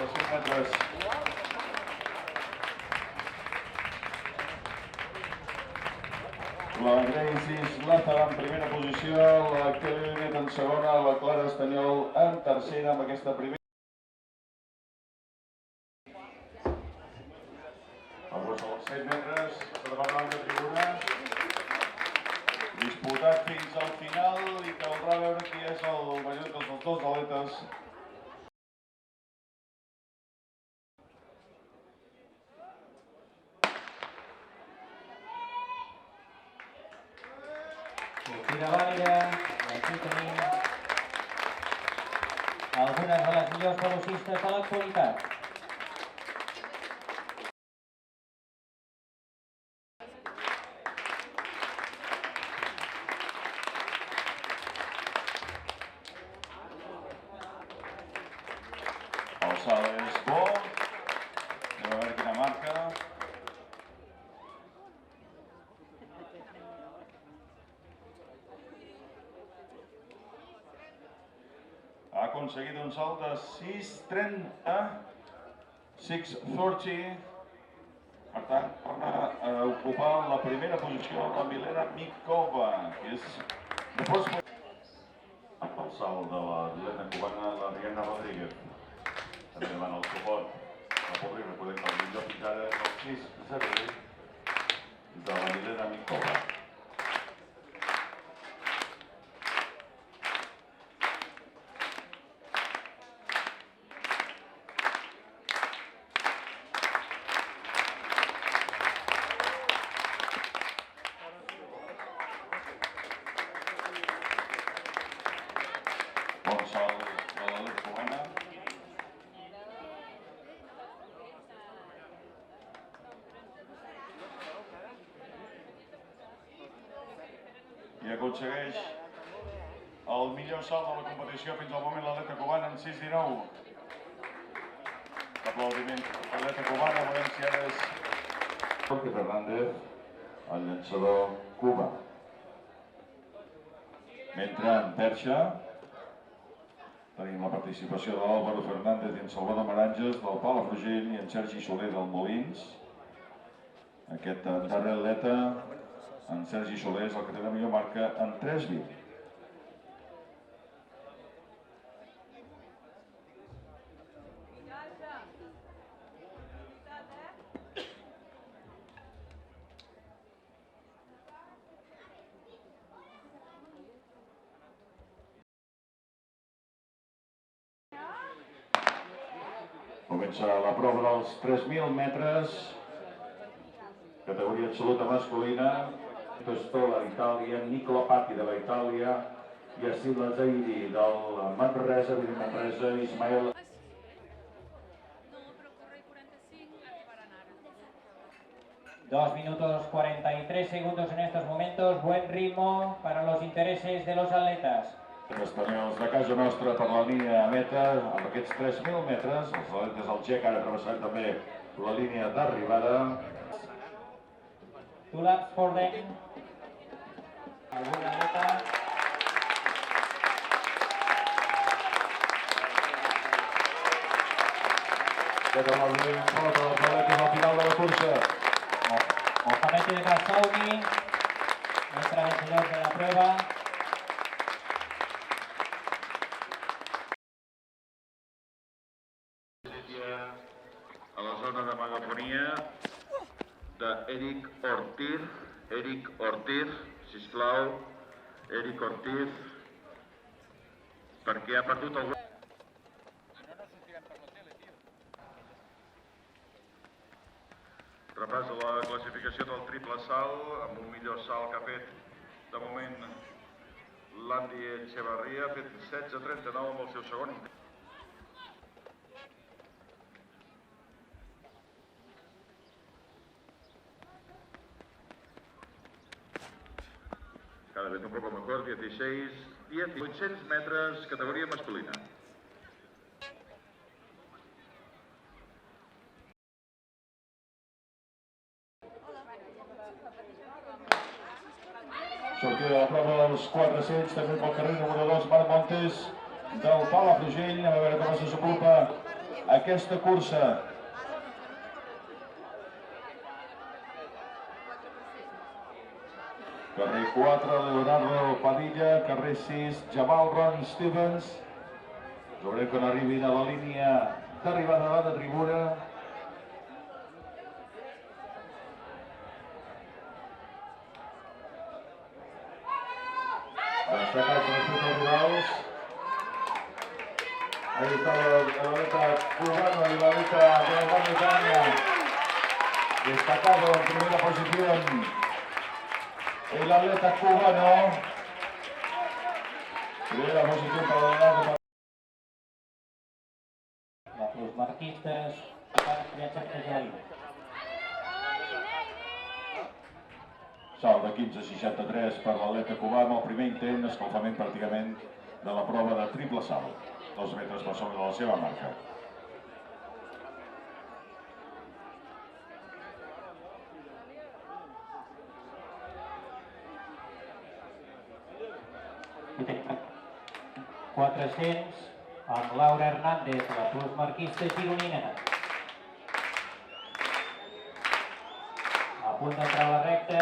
de 5 metres. La Gracie Slater en primera posició, la Kelly Linet en segona, la Clara Estanyol en tercera amb aquesta primera. El gos dels 7 metres, davant de tribuna. Disputat fins al final i caldrà veure qui és el major dels dos atletes. Sortida vàlida, i aquí tenim algunes de les millors velocistes de l'actualitat. El salt és bo, anem a veure quina marca. Ha aconseguit un salt de 6.30, 6.30, per tant, torna a ocupar la primera posició la Milena Mikova, que és amb el salt de la Milena cubana, la Rihanna Rodríguez. També demana el suport al públic, recordem que el millor fins ara és el 6.08 de la Milena Mikova. Bon salt de l'atleta cubana. I aconsegueix el millor salt de la competició fins al moment l'atleta cubana en 6.19. Aplaudiment a l'atleta cubana, veurem si ara és Jorge Fernández, el llançador Cuba. Mentre en perxa tenim la participació de l'Álvaro Fernández i en Salvador Maranges, del Palafrugell i en Sergi Soler del Molins. Aquest darrer atleta, en Sergi Soler, és el que té la millor marca en 3.20. Comença la prova dels 3.000 metres, categoria absoluta masculina. Tostola d'Itàlia, Nicola Patti de l'Itàlia i Asila Zaidi del Manresa, Ismael. Dos minutos 43 segundos en estos momentos, buen ritmo para los intereses de los atletas. Els espanyols de casa nostra per la línia a meta, amb aquests 3.000 metres, els atletes del GEC ara travessaran també la línia d'arribada. Two laps for them. Alguna atleta. Aquest aplaudiment fort als atletes al final de la cursa. Mohamed El Gassaoui, nuestra vencedor de la prueba. A la zona de megafonia d'Eric Ortiz. Eric Ortiz, sisplau. Eric Ortiz, perquè ha perdut el... Repàs de la classificació del triple salt, amb un millor salt que ha fet de moment l'Andy Echevarria, ha fet 16.39 amb el seu segon intent. Cada vez un poco mejor, 800 metres, categoría masculina. Sortida de la prova dels 400, també pel carrer número 2, Marc Montes, del Palafrugell. A veure com es desenvolupa aquesta cursa. Carrer 4, Leonardo Padilla. Carrer 6, Jamal Ron Stevens. Veurem quan arribin a la línia d'arribada de la tribuna. Destacats els rivals. Ahí está l'aleta cubano y l'aleta de la Gran Bretaña. Destacado en primera posición el atleta cubano. Primera posición para Leonardo. Los marquistes van viatjar a Gel. Salt de 15,63 per l'atleta cubano. El primer intent, escalfament pràcticament de la prova de triple salt. 2 metres per sobre de la seva marca. I tenim 400 amb Laura Hernández, la plusmarquista gironina. A punt d'entrar a la recta.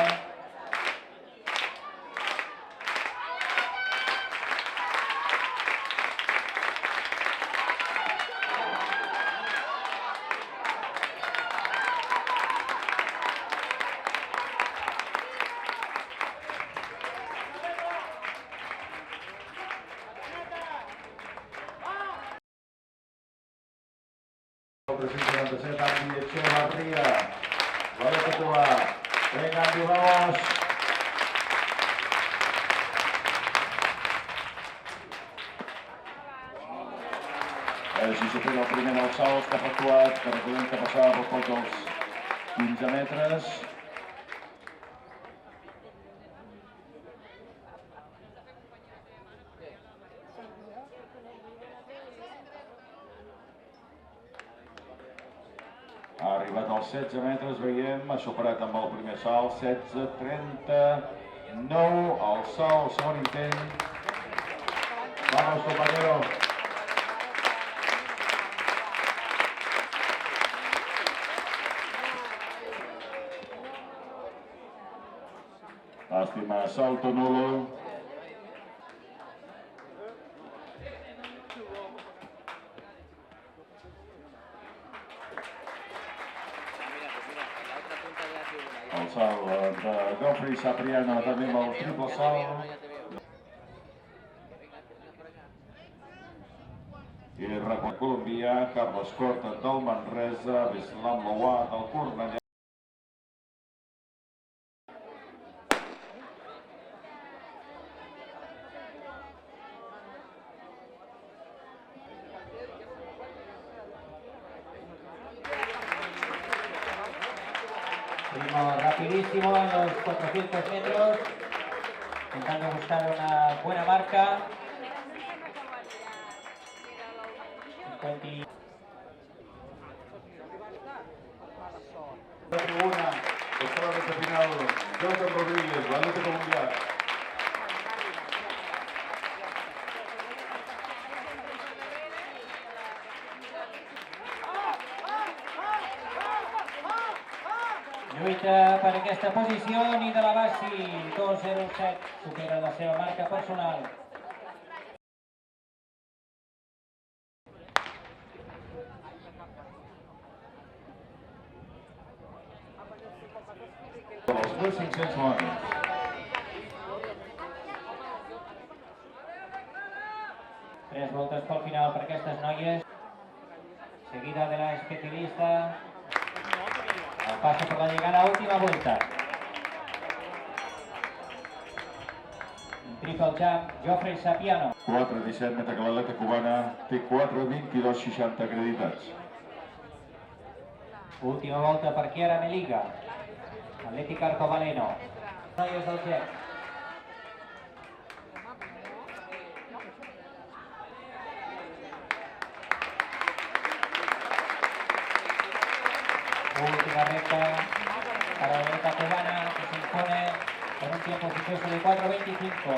El 397, Andy Echevarría. L'aleta cubà. Venga, Andy, vamos. Si supera el primer dels salts que ha efectuat, que recordem que passava per poc dels 15 metres. Ha arribat als 16 metres, veiem, ha superat amb el primer salt, 16:39, el salt, el segon intent. Vamos, compañero. Lástima, salto nulo. El salt de Geoffrey Sapriano també amb el triple salt. I record colombià, Carles Corta del Manresa, Bislam Louà del Cornellà. Ritmo rapidísimo en los 400 metros, intentando buscar una buena marca. 50. La tribuna, está la recta final, Jonathan Rodríguez, l'atleta colombià. Lluita per aquesta posició, Nida Labassi, 2:07, supera la seva marca personal. Els 2.500 mones. Tres voltes pel final per aquestes noies. Seguida de la especialista. El paso por la llegada, última vuelta. En triple jump, Geoffrey Sapriano. 4.17, mentre que l'atleta cubana té 4.22.60 acreditats. Última volta per Chiara Meliga. Atlètic Arcobaleno. Noies del GEC. Última recta para la atleta cubana que se impone con un tiempo oficioso de 4:25.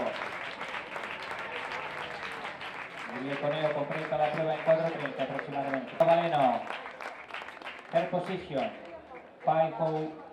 Y el Coneo completa la prueba en 4:30 aproximadamente. Valeno, third position, 5:04.